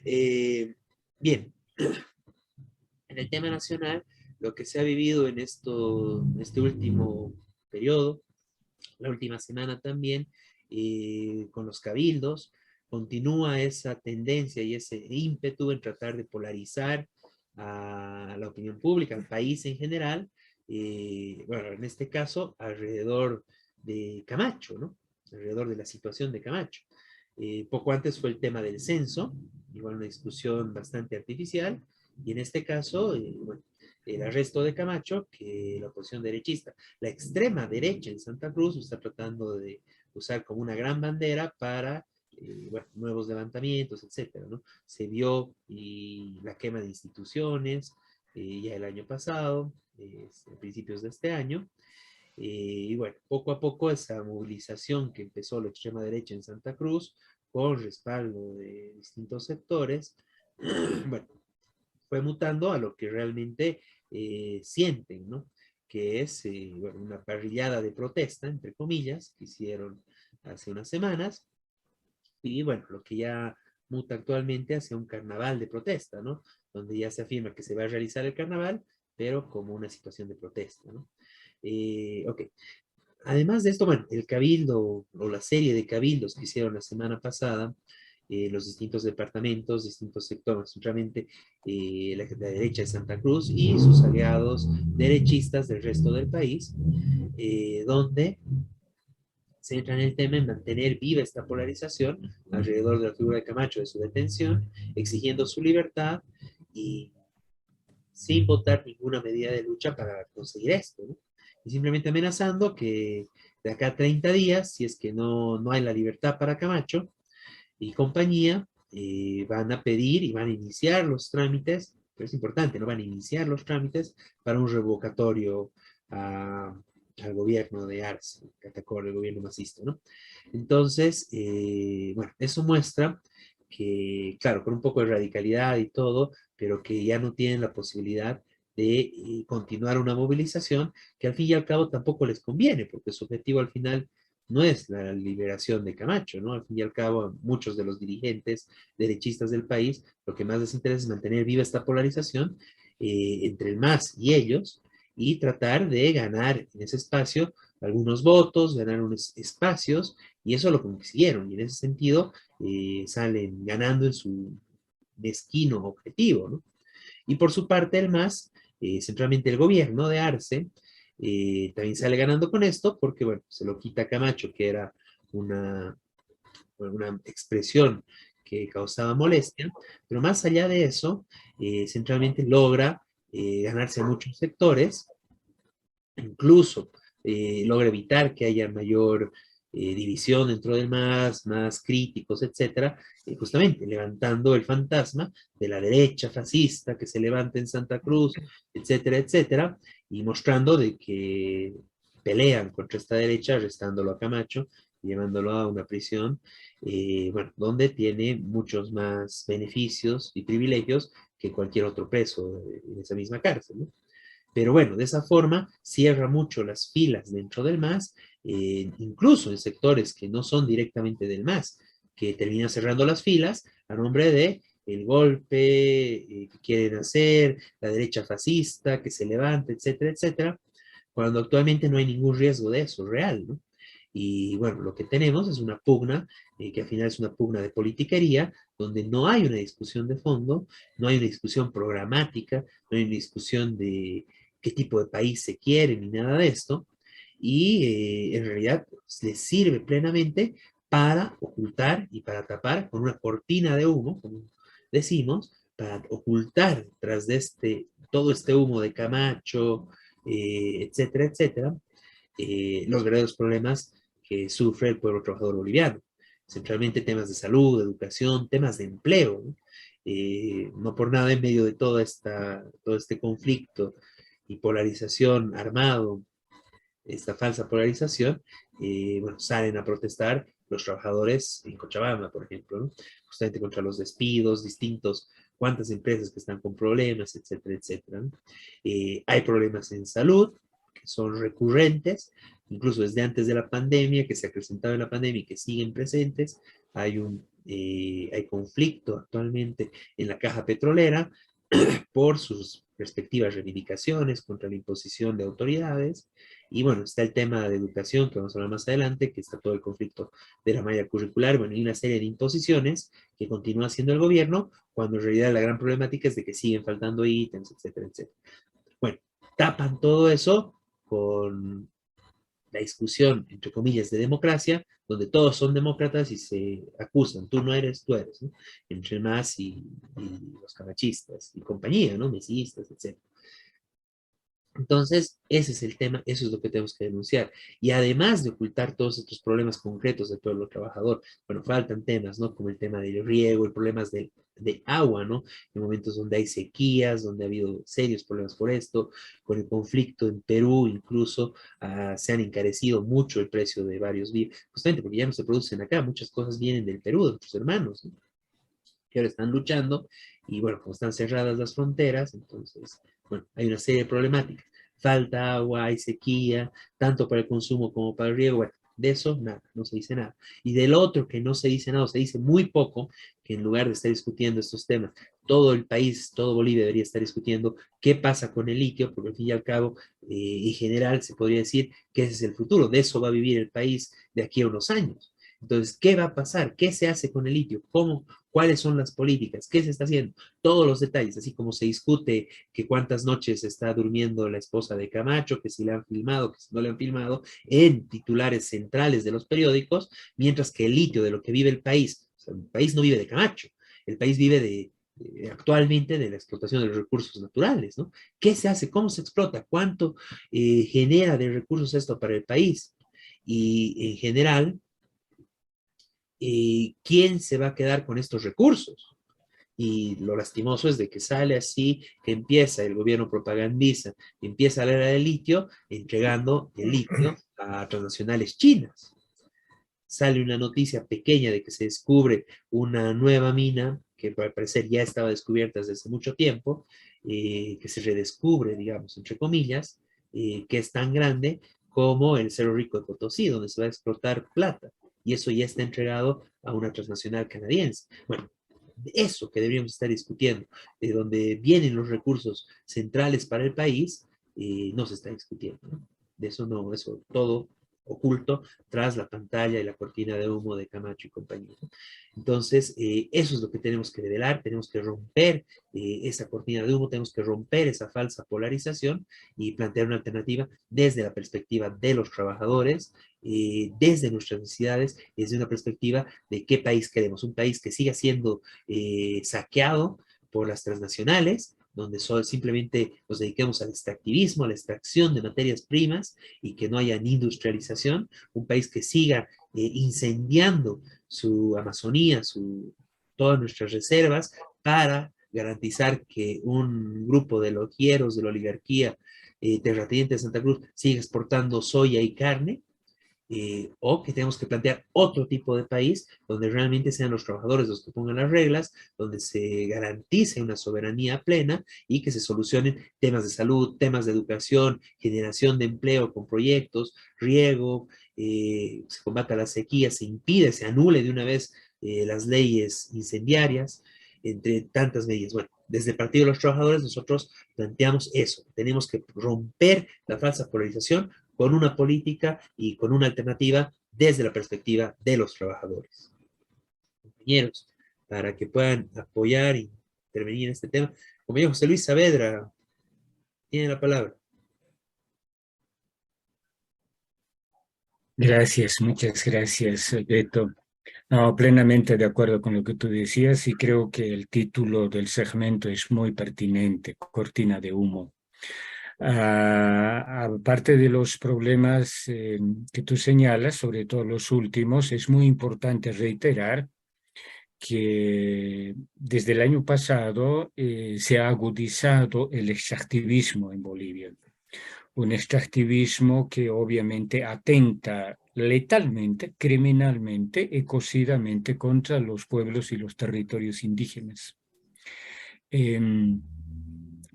Eh, Bien, en el tema nacional, lo que se ha vivido en este último periodo, la última semana también, con los cabildos, continúa esa tendencia y ese ímpetu en tratar de polarizar a la opinión pública, al país en general, bueno, en este caso, alrededor de Camacho, ¿no? Alrededor de la situación de Camacho. Poco antes fue el tema del censo, igual una discusión bastante artificial, y en este caso, bueno, el arresto de Camacho, que la oposición derechista, la extrema derecha en Santa Cruz, está tratando de usar como una gran bandera para bueno, nuevos levantamientos, etcétera, ¿no? Se vio la quema de instituciones ya el año pasado, a principios de este año, y bueno, poco a poco esa movilización que empezó la extrema derecha en Santa Cruz, con respaldo de distintos sectores, bueno, fue mutando a lo que realmente sienten, ¿no? Que es bueno, una parrillada de protesta, entre comillas, que hicieron hace unas semanas, y bueno, lo que ya muta actualmente hacia un carnaval de protesta, ¿no? Donde ya se afirma que se va a realizar el carnaval, pero como una situación de protesta, ¿no? Ok. Además de esto, bueno, el cabildo o la serie de cabildos que hicieron la semana pasada, los distintos departamentos, distintos sectores, centralmente la derecha de Santa Cruz y sus aliados derechistas del resto del país, donde se entra en el tema en mantener viva esta polarización alrededor de la figura de Camacho, de su detención, exigiendo su libertad y sin votar ninguna medida de lucha para conseguir esto, ¿no? Y simplemente amenazando que de acá a 30 días, si es que no hay la libertad para Camacho y compañía, van a pedir y van a iniciar los trámites, pero es importante, ¿no? Van a iniciar los trámites para un revocatorio a, al gobierno de Arce, que atacó al gobierno masista, ¿no? Entonces, bueno, eso muestra que, claro, con un poco de radicalidad y todo, pero que ya no tienen la posibilidad de continuar una movilización que al fin y al cabo tampoco les conviene, porque su objetivo al final no es la liberación de Camacho, ¿no? Al fin y al cabo, muchos de los dirigentes derechistas del país, lo que más les interesa es mantener viva esta polarización entre el MAS y ellos y tratar de ganar en ese espacio algunos votos, ganar unos espacios, y eso lo consiguieron, y en ese sentido salen ganando en su mezquino objetivo, ¿no? Y por su parte, el MAS, centralmente el gobierno de Arce, también sale ganando con esto porque, bueno, se lo quita a Camacho, que era una, una expresión que causaba molestia, pero más allá de eso, centralmente logra ganarse a muchos sectores, incluso logra evitar que haya mayor división dentro del MAS, más críticos, etcétera, justamente levantando el fantasma de la derecha fascista que se levanta en Santa Cruz, etcétera, etcétera, y mostrando de que pelean contra esta derecha, arrestándolo a Camacho, llevándolo a una prisión, bueno, donde tiene muchos más beneficios y privilegios que cualquier otro preso en esa misma cárcel, ¿no? Pero bueno, de esa forma cierra mucho las filas dentro del MAS, incluso en sectores que no son directamente del MAS, que terminan cerrando las filas a nombre de el golpe que quieren hacer, la derecha fascista que se levanta, etcétera, etcétera, cuando actualmente no hay ningún riesgo de eso real, ¿no? Y bueno, lo que tenemos es una pugna, que al final es una pugna de politiquería, donde no hay una discusión de fondo, no hay una discusión programática, no hay una discusión de qué tipo de país se quiere, ni nada de esto, y en realidad pues, les sirve plenamente para ocultar y para tapar con una cortina de humo, como decimos, para ocultar tras de todo este humo de Camacho, etcétera, etcétera, los verdaderos problemas que sufre el pueblo trabajador boliviano. Centralmente temas de salud, de educación, temas de empleo, ¿no? No por nada en medio de todo este conflicto y polarización armado, esta falsa polarización, bueno, salen a protestar los trabajadores en Cochabamba, por ejemplo, ¿no? Justamente contra los despidos distintos, cuántas empresas que están con problemas, etcétera, etcétera, ¿no? Hay problemas en salud que son recurrentes, incluso desde antes de la pandemia, que se acrecentaron en la pandemia y que siguen presentes. Hay un hay conflicto actualmente en la caja petrolera por sus respectivas reivindicaciones contra la imposición de autoridades. Y bueno, está el tema de educación, que vamos a hablar más adelante, que está todo el conflicto de la malla curricular, bueno, y una serie de imposiciones que continúa haciendo el gobierno, cuando en realidad la gran problemática es de que siguen faltando ítems, etcétera, etcétera. Bueno, tapan todo eso con la discusión, entre comillas, de democracia, donde todos son demócratas y se acusan, tú no eres, tú eres, ¿no? Entre más y los camachistas y compañía, ¿no? Mesistas, etc. Entonces, ese es el tema, eso es lo que tenemos que denunciar. Y además de ocultar todos estos problemas concretos del pueblo trabajador, bueno, faltan temas, ¿no? Como el tema del riego, el problemas de agua, ¿no? En momentos donde hay sequías, donde ha habido serios problemas por esto, con el conflicto en Perú, incluso se han encarecido mucho el precio de varios bienes, justamente porque ya no se producen acá, muchas cosas vienen del Perú, de nuestros hermanos, ¿no? Que ahora están luchando, y bueno, como están cerradas las fronteras, entonces, bueno, hay una serie de problemáticas. Falta agua, hay sequía, tanto para el consumo como para el riego. Bueno, de eso nada, no se dice nada. Y del otro que no se dice nada, o se dice muy poco, que en lugar de estar discutiendo estos temas, todo el país, todo Bolivia debería estar discutiendo qué pasa con el litio, porque al fin y al cabo, en general, se podría decir que ese es el futuro, de eso va a vivir el país de aquí a unos años. Entonces, ¿qué va a pasar? ¿Qué se hace con el litio? ¿Cómo? ¿Cuáles son las políticas? ¿Qué se está haciendo? Todos los detalles, así como se discute que cuántas noches está durmiendo la esposa de Camacho, que si le han filmado, que si no le han filmado, en titulares centrales de los periódicos, mientras que el litio de lo que vive el país, o sea, el país no vive de Camacho, el país vive actualmente de la explotación de los recursos naturales, ¿no? ¿Qué se hace? ¿Cómo se explota? ¿Cuánto genera de recursos esto para el país? Y en general, ¿quién se va a quedar con estos recursos? Y lo lastimoso es de que sale así, que empieza el gobierno propagandiza, empieza la era del litio, entregando el litio a transnacionales chinas. Sale una noticia pequeña de que se descubre una nueva mina, que al parecer ya estaba descubierta desde hace mucho tiempo, que se redescubre, digamos, entre comillas, que es tan grande como el Cerro Rico de Potosí, donde se va a explotar plata. Y eso ya está entregado a una transnacional canadiense. Bueno, eso que deberíamos estar discutiendo, de donde vienen los recursos centrales para el país, no se está discutiendo, ¿no? De eso no, eso todo oculto tras la pantalla y la cortina de humo de Camacho y compañía. Entonces, eso es lo que tenemos que develar, tenemos que romper esa cortina de humo, tenemos que romper esa falsa polarización y plantear una alternativa desde la perspectiva de los trabajadores, desde nuestras necesidades, desde una perspectiva de qué país queremos, un país que siga siendo saqueado por las transnacionales, donde simplemente nos dediquemos al extractivismo, a la extracción de materias primas y que no haya ni industrialización, un país que siga incendiando su Amazonía, todas nuestras reservas para garantizar que un grupo de loquieros de la oligarquía terrateniente de Santa Cruz siga exportando soya y carne, o que tenemos que plantear otro tipo de país donde realmente sean los trabajadores los que pongan las reglas, donde se garantice una soberanía plena y que se solucionen temas de salud, temas de educación, generación de empleo con proyectos, riego, se combata la sequía, se impide, se anule de una vez las leyes incendiarias, entre tantas medidas. Bueno, desde el Partido de los Trabajadores nosotros planteamos eso, tenemos que romper la falsa polarización con una política y con una alternativa desde la perspectiva de los trabajadores. Compañeros, para que puedan apoyar y intervenir en este tema. Compañero José Luis Saavedra, tiene la palabra. Gracias, muchas gracias, Beto. No, plenamente de acuerdo con lo que tú decías y creo que el título del segmento es muy pertinente, cortina de humo. Aparte de los problemas que tú señalas, sobre todo los últimos, es muy importante reiterar que desde el año pasado se ha agudizado el extractivismo en Bolivia. Un extractivismo que obviamente atenta letalmente, criminalmente, ecocidamente contra los pueblos y los territorios indígenas.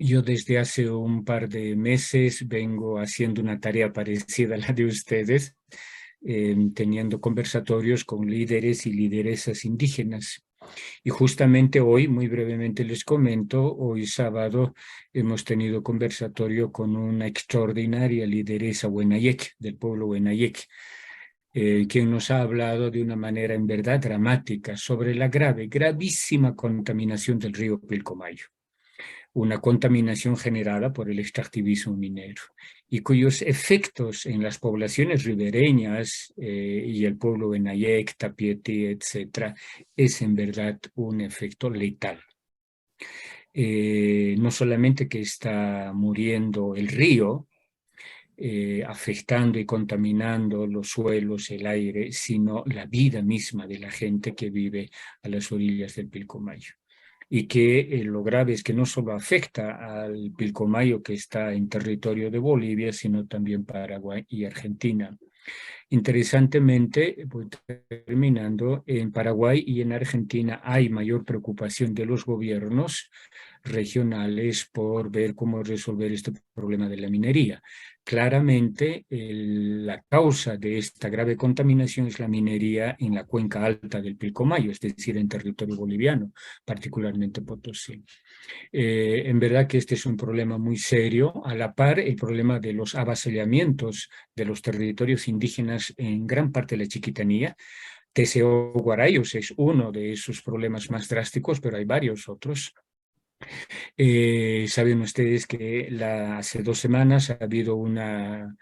Yo desde hace un par de meses vengo haciendo una tarea parecida a la de ustedes, teniendo conversatorios con líderes y lideresas indígenas. Y justamente hoy, muy brevemente les comento, hoy sábado hemos tenido conversatorio con una extraordinaria lideresa Huenayek, del pueblo Huenayek, quien nos ha hablado de una manera en verdad dramática sobre la gravísima contaminación del río Pilcomayo, una contaminación generada por el extractivismo minero y cuyos efectos en las poblaciones ribereñas y el pueblo de Nayec, Tapieti, etcétera, es en verdad un efecto letal. No solamente que está muriendo el río, afectando y contaminando los suelos, el aire, sino la vida misma de la gente que vive a las orillas del Pilcomayo. Y que lo grave es que no solo afecta al Pilcomayo que está en territorio de Bolivia, sino también Paraguay y Argentina. Interesantemente, voy terminando, en Paraguay y en Argentina hay mayor preocupación de los gobiernos regionales por ver cómo resolver este problema de la minería. Claramente, la causa de esta grave contaminación es la minería en la cuenca alta del Pilcomayo, es decir, en territorio boliviano, particularmente Potosí. En verdad que este es un problema muy serio, a la par el problema de los avasallamientos de los territorios indígenas en gran parte de la Chiquitanía. TCO Guarayos es uno de esos problemas más drásticos, pero hay varios otros. Saben ustedes que hace 2 semanas ha habido una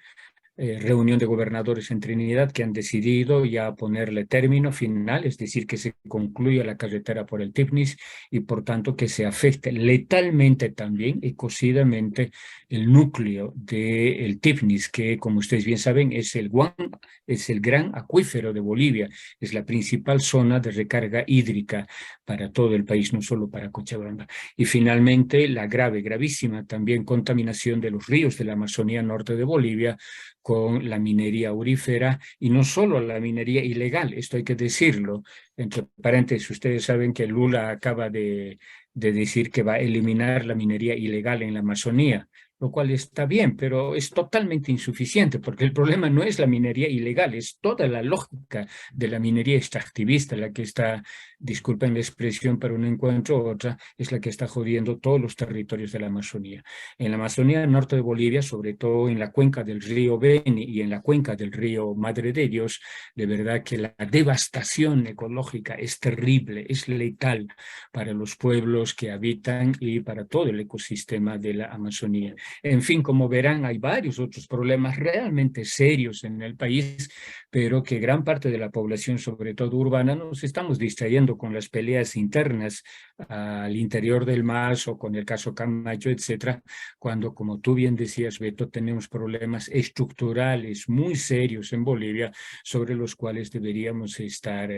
reunión de gobernadores en Trinidad que han decidido ya ponerle término final, es decir, que se concluya la carretera por el Tifnis y por tanto que se afecte letalmente también, ecocidamente, el núcleo del Tifnis, que como ustedes bien saben es el gran acuífero de Bolivia, es la principal zona de recarga hídrica para todo el país, no solo para Cochabamba. Y finalmente la gravísima también contaminación de los ríos de la Amazonía norte de Bolivia, con la minería aurífera, y no solo la minería ilegal, esto hay que decirlo. Entre paréntesis, ustedes saben que Lula acaba de decir que va a eliminar la minería ilegal en la Amazonía, lo cual está bien, pero es totalmente insuficiente, porque el problema no es la minería ilegal, es toda la lógica de la minería extractivista la que está, disculpen la expresión, para un encuentro u otra, es la que está jodiendo todos los territorios de la Amazonía. En la Amazonía norte de Bolivia, sobre todo en la cuenca del río Beni y en la cuenca del río Madre de Dios, de verdad que la devastación ecológica es terrible, es letal para los pueblos que habitan y para todo el ecosistema de la Amazonía. En fin, como verán, hay varios otros problemas realmente serios en el país, pero que gran parte de la población, sobre todo urbana, nos estamos distrayendo con las peleas internas al interior del MAS o con el caso Camacho, etcétera, cuando, como tú bien decías, Beto, tenemos problemas estructurales muy serios en Bolivia sobre los cuales deberíamos estar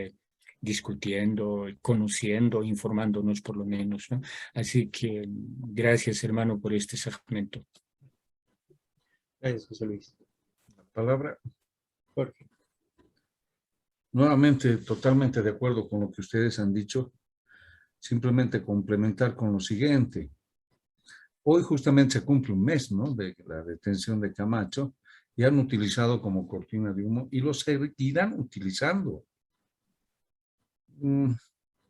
discutiendo, conociendo, informándonos por lo menos, ¿no? Así que gracias, hermano, por este segmento. Gracias, José Luis. La palabra. Jorge. Nuevamente, totalmente de acuerdo con lo que ustedes han dicho. Simplemente complementar con lo siguiente. Hoy justamente se cumple un mes, ¿no?, de la detención de Camacho, y han utilizado como cortina de humo y lo seguirán utilizando.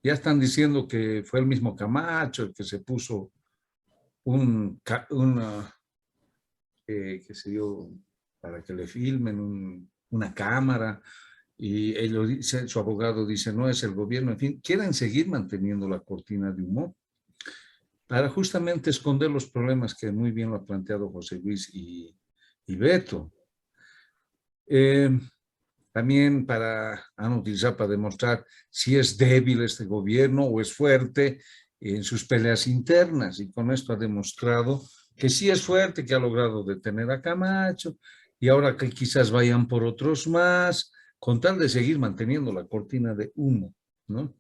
Ya están diciendo que fue el mismo Camacho el que se puso qué sé yo, para que le filmen una cámara, y ellos dicen, su abogado dice, no es el gobierno, en fin, quieren seguir manteniendo la cortina de humo para justamente esconder los problemas que muy bien lo ha planteado José Luis y Beto. También han utilizado para demostrar si es débil este gobierno o es fuerte en sus peleas internas, y con esto ha demostrado que sí es fuerte, que ha logrado detener a Camacho, y ahora que quizás vayan por otros más, con tal de seguir manteniendo la cortina de humo, ¿no?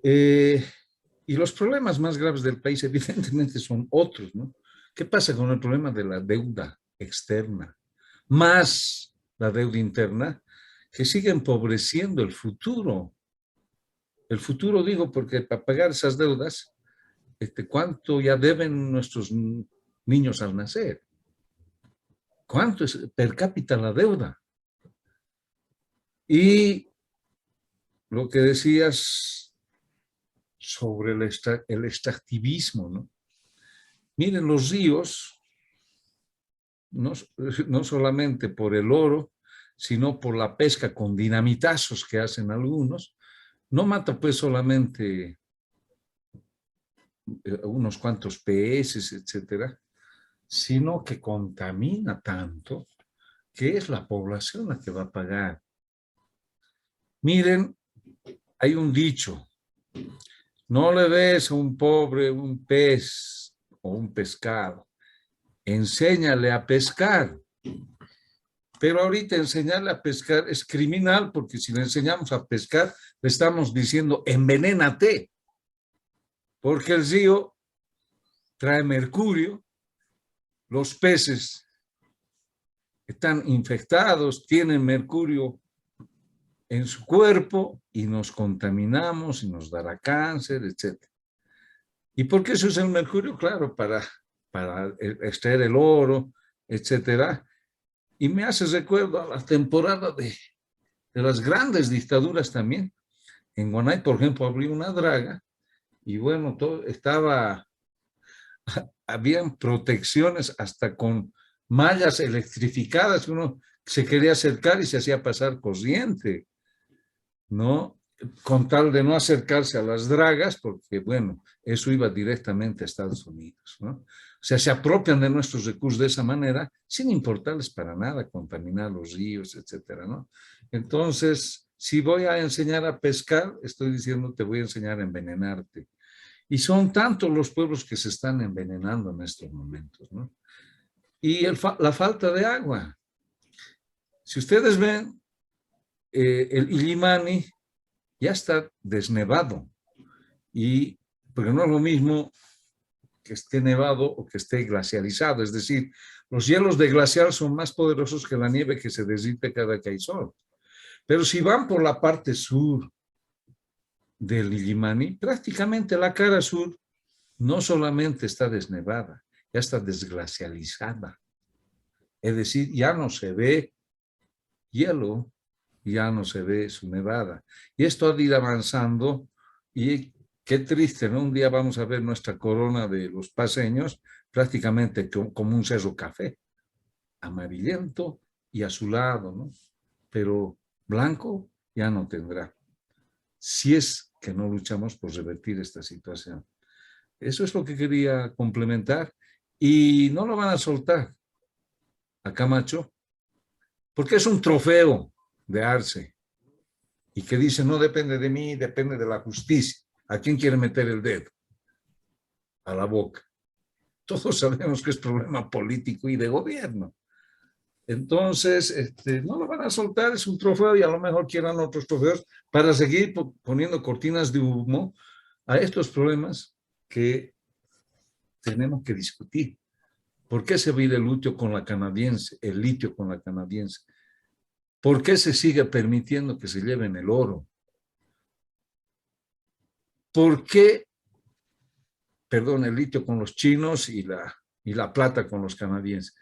Y los problemas más graves del país evidentemente son otros, ¿no? ¿Qué pasa con el problema de la deuda externa? Más la deuda interna, que sigue empobreciendo el futuro. El futuro, digo, porque para pagar esas deudas, ¿cuánto ya deben nuestros niños al nacer? ¿Cuánto es per cápita la deuda? Y lo que decías sobre el extractivismo, ¿no? Miren, los ríos, no, no solamente por el oro, sino por la pesca con dinamitazos que hacen algunos, no mata pues solamente unos cuantos peces, etcétera, sino que contamina tanto que es la población la que va a pagar. Miren, hay un dicho, no le des a un pobre un pez o un pescado, enséñale a pescar. Pero ahorita enseñarle a pescar es criminal, porque si le enseñamos a pescar, le estamos diciendo envenénate, porque el río trae mercurio, los peces están infectados, tienen mercurio en su cuerpo y nos contaminamos y nos dará cáncer, etc. ¿Y por qué se usa el mercurio? Claro, para extraer el oro, etcétera. Y me hace recuerdo a la temporada de las grandes dictaduras también. En Guanay, por ejemplo, abrió una draga y bueno, todo habían protecciones hasta con mallas electrificadas, uno se quería acercar y se hacía pasar corriente, ¿no? Con tal de no acercarse a las dragas, porque bueno, eso iba directamente a Estados Unidos, ¿no? O sea, se apropian de nuestros recursos de esa manera, sin importarles para nada contaminar los ríos, etcétera, ¿no? Entonces, si voy a enseñar a pescar, estoy diciendo te voy a enseñar a envenenarte. Y son tantos los pueblos que se están envenenando en estos momentos, ¿no? Y la falta de agua. Si ustedes ven, el Illimani ya está desnevado. Y, porque no es lo mismo que esté nevado o que esté glacializado. Es decir, los hielos de glaciar son más poderosos que la nieve que se derrite cada que hay sol. Pero si van por la parte sur del Illimani, prácticamente la cara sur no solamente está desnevada, ya está desglacializada. Es decir, ya no se ve hielo, ya no se ve su nevada. Y esto ha de ir avanzando y qué triste, ¿no? Un día vamos a ver nuestra corona de los paseños prácticamente como un cerro café, amarillento y azulado, ¿no? Pero blanco ya no tendrá, si es que no luchamos por revertir esta situación. Eso es lo que quería complementar y no lo van a soltar a Camacho porque es un trofeo de Arce y que dice no depende de mí, depende de la justicia. ¿A quién quiere meter el dedo? A la boca. Todos sabemos que es problema político y de gobierno. Entonces, no lo van a soltar, es un trofeo y a lo mejor quieran otros trofeos para seguir poniendo cortinas de humo a estos problemas que tenemos que discutir. ¿Por qué se vive el litio con la canadiense? El litio con la canadiense. ¿Por qué se sigue permitiendo que se lleven el oro? ¿Por qué, perdón, el litio con los chinos y la plata con los canadienses?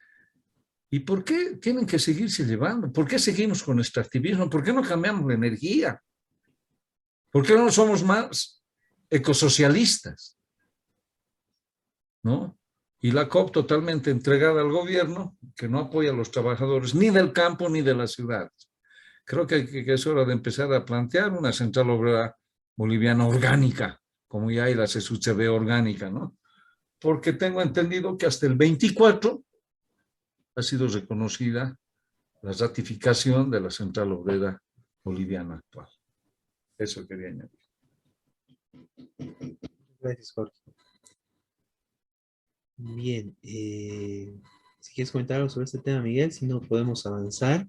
¿Y por qué tienen que seguirse llevando? ¿Por qué seguimos con extractivismo? ¿Por qué no cambiamos la energía? ¿Por qué no somos más ecosocialistas? ¿No? Y la COP totalmente entregada al gobierno, que no apoya a los trabajadores ni del campo ni de las ciudades. Creo que es hora de empezar a plantear una central obrera boliviana orgánica, como ya hay la CSUCB orgánica, ¿no? Porque tengo entendido que hasta el 24 ha sido reconocida la ratificación de la central obrera boliviana actual. Eso quería añadir. Gracias, Jorge. Bien, si quieres comentar algo sobre este tema, Miguel, si no podemos avanzar.